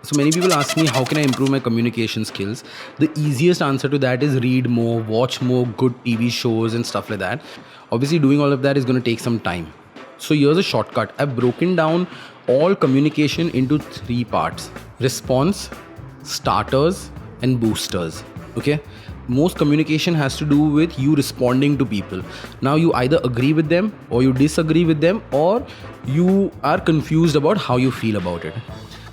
So many people ask me, how can I improve my communication skills? The easiest answer to that is read more, watch more good TV shows and stuff like that. Obviously, doing all of that is going to take some time. So here's a shortcut. I've broken down all communication into three parts: response, starters, and boosters. Okay? Most communication has to do with you responding to people. Now, you either agree with them, or you disagree with them, or you are confused about how you feel about it.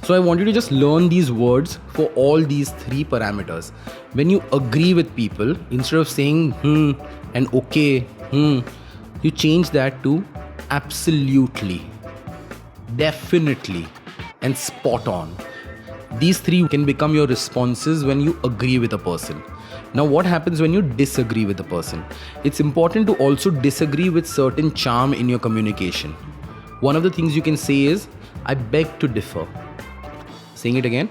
So I want you to just learn these words for all these three parameters. When you agree with people, instead of saying and okay, you change that to absolutely, definitely, and spot on. These three can become your responses when you agree with a person. Now, what happens when you disagree with a person? It's important to also disagree with certain charm in your communication. One of the things you can say is, I beg to differ. Saying it again,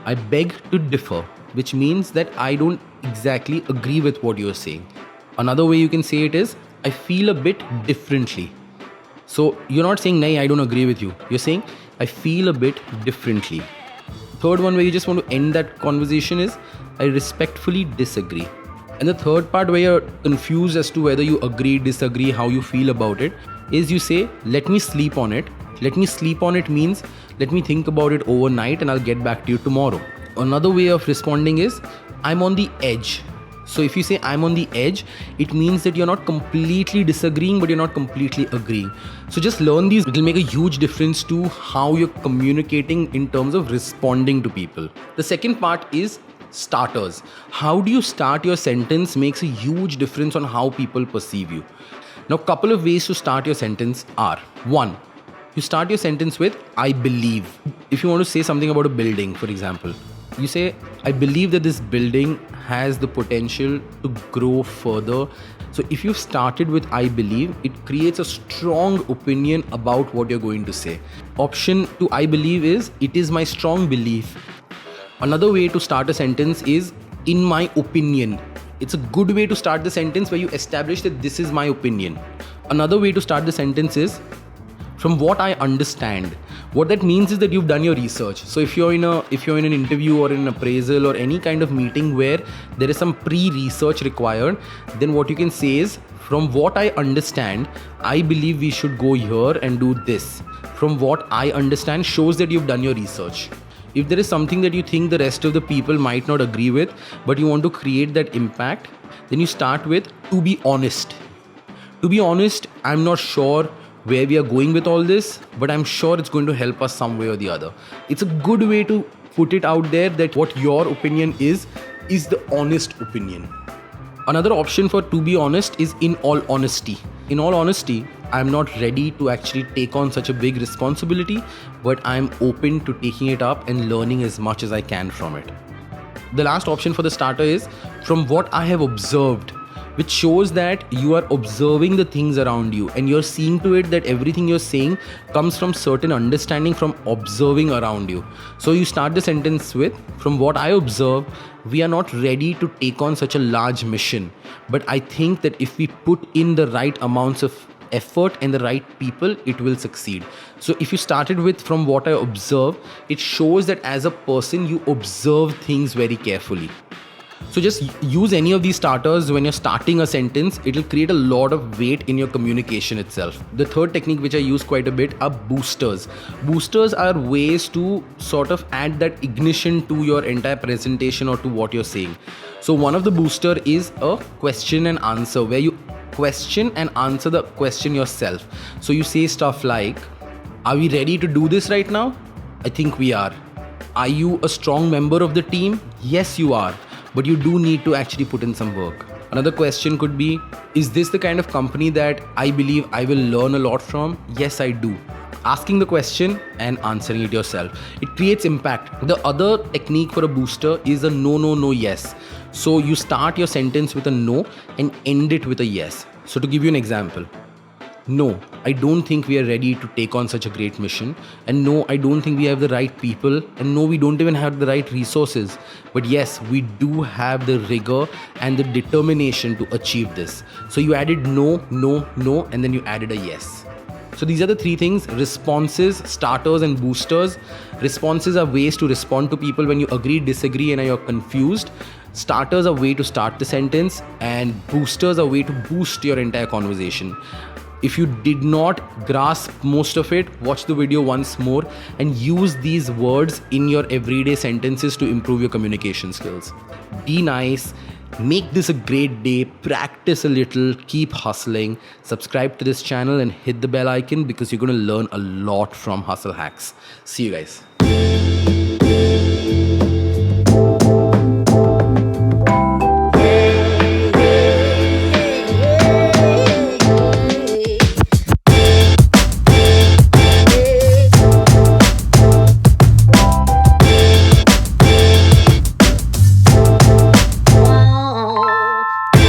I beg to differ, which means that I don't exactly agree with what you're saying. Another way you can say it is, I feel a bit differently. So you're not saying, nay, I don't agree with you. You're saying, I feel a bit differently. Third one where you just want to end that conversation is, I respectfully disagree. And the third part where you're confused as to whether you agree, disagree, how you feel about it, is you say, let me sleep on it. Let me sleep on it means, let me think about it overnight and I'll get back to you tomorrow. Another way of responding is, I'm on the edge. So if you say I'm on the edge, it means that you're not completely disagreeing, but you're not completely agreeing. So just learn these. It will make a huge difference to how you're communicating in terms of responding to people. The second part is starters. How do you start your sentence makes a huge difference on how people perceive you. Now, a couple of ways to start your sentence are: one, you start your sentence with I believe. If you want to say something about a building, for example, you say, I believe that this building has the potential to grow further. So if you've started with I believe, it creates a strong opinion about what you're going to say. Option to I believe is, it is my strong belief. Another way to start a sentence is, in my opinion. It's a good way to start the sentence where you establish that this is my opinion. Another way to start the sentence is, from what I understand. What that means is that you've done your research. So if you're in an interview or in an appraisal or any kind of meeting where there is some pre-research required, then what you can say is, from what I understand, I believe we should go here and do this. From what I understand shows that you've done your research. If there is something that you think the rest of the people might not agree with, but you want to create that impact, then you start with, to be honest. To be honest, I'm not sure where we are going with all this, but I'm sure it's going to help us some way or the other. It's a good way to put it out there that what your opinion is the honest opinion. Another option for to be honest is in all honesty. In all honesty, I'm not ready to actually take on such a big responsibility, but I'm open to taking it up and learning as much as I can from it. The last option for the starter is, from what I have observed, which shows that you are observing the things around you and you're seeing to it that everything you're saying comes from certain understanding from observing around you. So you start the sentence with, from what I observe, we are not ready to take on such a large mission. But I think that if we put in the right amounts of effort and the right people, it will succeed. So if you started with, from what I observe, it shows that as a person, you observe things very carefully. So just use any of these starters when you're starting a sentence. It will create a lot of weight in your communication itself. The third technique which I use quite a bit are boosters. Boosters are ways to sort of add that ignition to your entire presentation or to what you're saying. So one of the booster is a question and answer, where you question and answer the question yourself. So you say stuff like, are we ready to do this right now? I think we are. Are you a strong member of the team? Yes, you are. But you do need to actually put in some work. Another question could be, is this the kind of company that I believe I will learn a lot from? Yes, I do. Asking the question and answering it yourself. It creates impact. The other technique for a booster is a no, no, no, yes. So you start your sentence with a no and end it with a yes. So to give you an example, no, I don't think we are ready to take on such a great mission. And no, I don't think we have the right people. And no, we don't even have the right resources. But yes, we do have the rigor and the determination to achieve this. So you added no, no, no, and then you added a yes. So these are the three things: responses, starters, and boosters. Responses are ways to respond to people when you agree, disagree, and you're confused. Starters are way to start the sentence, and boosters are way to boost your entire conversation. If you did not grasp most of it, watch the video once more and use these words in your everyday sentences to improve your communication skills. Be nice. Make this a great day. Practice a little. Keep hustling. Subscribe to this channel and hit the bell icon because you're going to learn a lot from Hustle Hacks. See you guys.